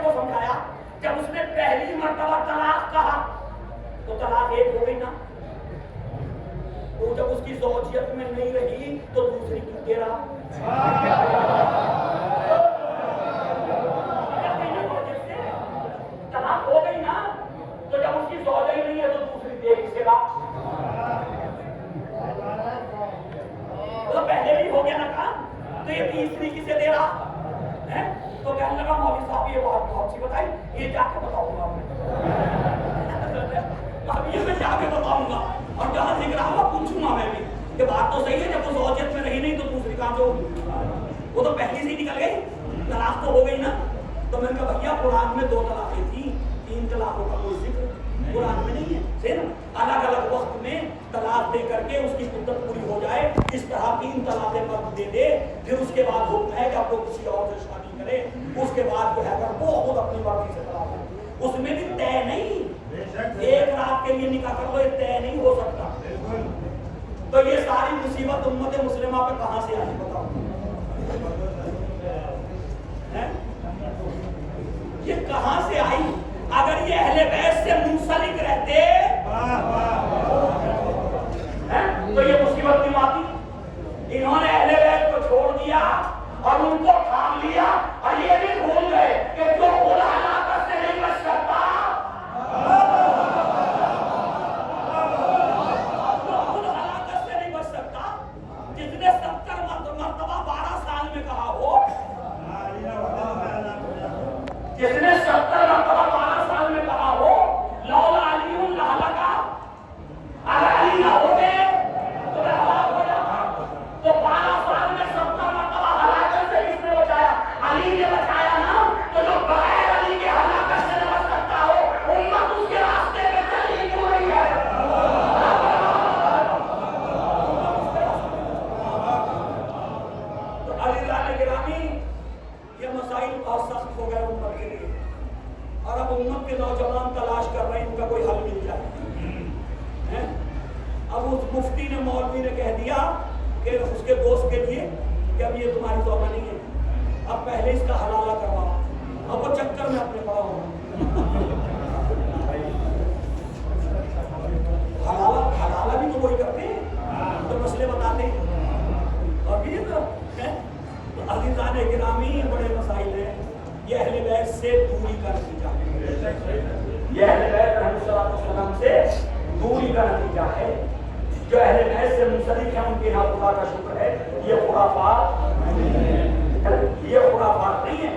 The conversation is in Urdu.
کو سمجھایا جب اس نے پہلی مرتبہ طلاق کہا تو طلاق ایک ہو گئی نا. تو جب اس کی زوجیت میں نہیں رہی تو دوسری کیوں دے رہا؟ طلاق ہو گئی نا تو جب اس کی زوجہ ہی نہیں ہے تو دوسری دے کسے گا؟ تو پہلے بھی ہو گیا نا کام, تو یہ تیسری کسے دے رہا ہے؟ تو کہنے لگا مولوی صاحب یہ بات بہت سی بتائی, یہ جا کے بتاؤں گا اب یہ میں جا کے بتاؤں گا, اور جہاں ذکر آؤں گا پوچھوں گا میں بھی کہ بات تو صحیح ہے, جب وہ زوجیت میں رہی نہیں تو دوسری کام جو وہ تو پہلی سے ہی نکل گئی, طلاق تو ہو گئی نا. تو میں نے کہا بھیا قرآن میں 2 طلاقیں تھیں, 3 طلاقوں کا کوئی ذکر قرآن میں نہیں ہے, صحیح نا. الگ الگ وقت میں طلاق دے کر کے اس کی مدت پوری ہو جائے, اس طرح 3 طلاقیں مرد دے دے, پھر اس کے بعد حکم ہے کہ اب وہ کسی اور سے شادی کرے, اس کے بعد جو ہے اگر وہ خود اپنی مرضی سے طلاق دے, اس میں بھی طے نہیں, ایک رات کے لیے نکاح کر لو, یہ طے نہیں ہو سکتا. تو یہ ساری مصیبت امت مسلمہ پہ کہاں سے آئی بتاؤ؟ یہ کہاں سے آئی؟ اگر یہ اہل بیت سے منسلک رہتے تو یہ مصیبت کیوں آتی؟ انہوں نے اہل بیت کو چھوڑ دیا اور ان کو تھام لیا, اور یہ بھی بھول گئے کہ جو خود ہلاکت سے نہیں بچ سکتا, جو خود ہلاکت سے نہیں بچ سکتا, جس نے 70 مرتبہ 12 سال میں کہا ہو, جس نے 70 مرتبہ 12 سال میں کہا ہو لولا علی لہلکا, اگر علی نہ ہوتے تو میں ہلاک ہو جاتا. تو 12 سال میں 70 مرتبہ ہلاکت سے کس نے بچایا؟ علی نے بچایا نا. تو جو بغیر علی کے ہلاکت سے نہ بچ سکتا ہو, امت اس کے راستے پہ چل ہی کیوں رہی ہے؟ تو عزیزان گرامی, یہ مسائل بہت سخت ہو گئے امت کے لیے, اور اب امت کے نوجوان تلاش کر رہے ہیں ان کا کوئی حل مل جائے. اب اس مفتی نے مولوی نے کہہ دیا کہ اس کے دوست کے لیے کہ اب یہ تمہاری توبہ نہیں ہے, اب پہلے اس کا حلالہ کرواؤ. اب وہ چکر میں اپنے پڑا ہو, حلالہ بھی تو وہی کرتے ہیں, تو مسئلے بتاتے ہیں. اور بھی تو عزیزان گرامی بڑے مسائل ہیں. یہ اہل بیت سے دوری کا نتیجہ ہے, یہ اہل بیت علیہ الصلوۃ والسلام سے دوری کا نتیجہ ہے. جو اہل بیت سے منسلک ہیں ان کے یہاں خدا کا شکر ہے, یہ خرافات نہیں ہے.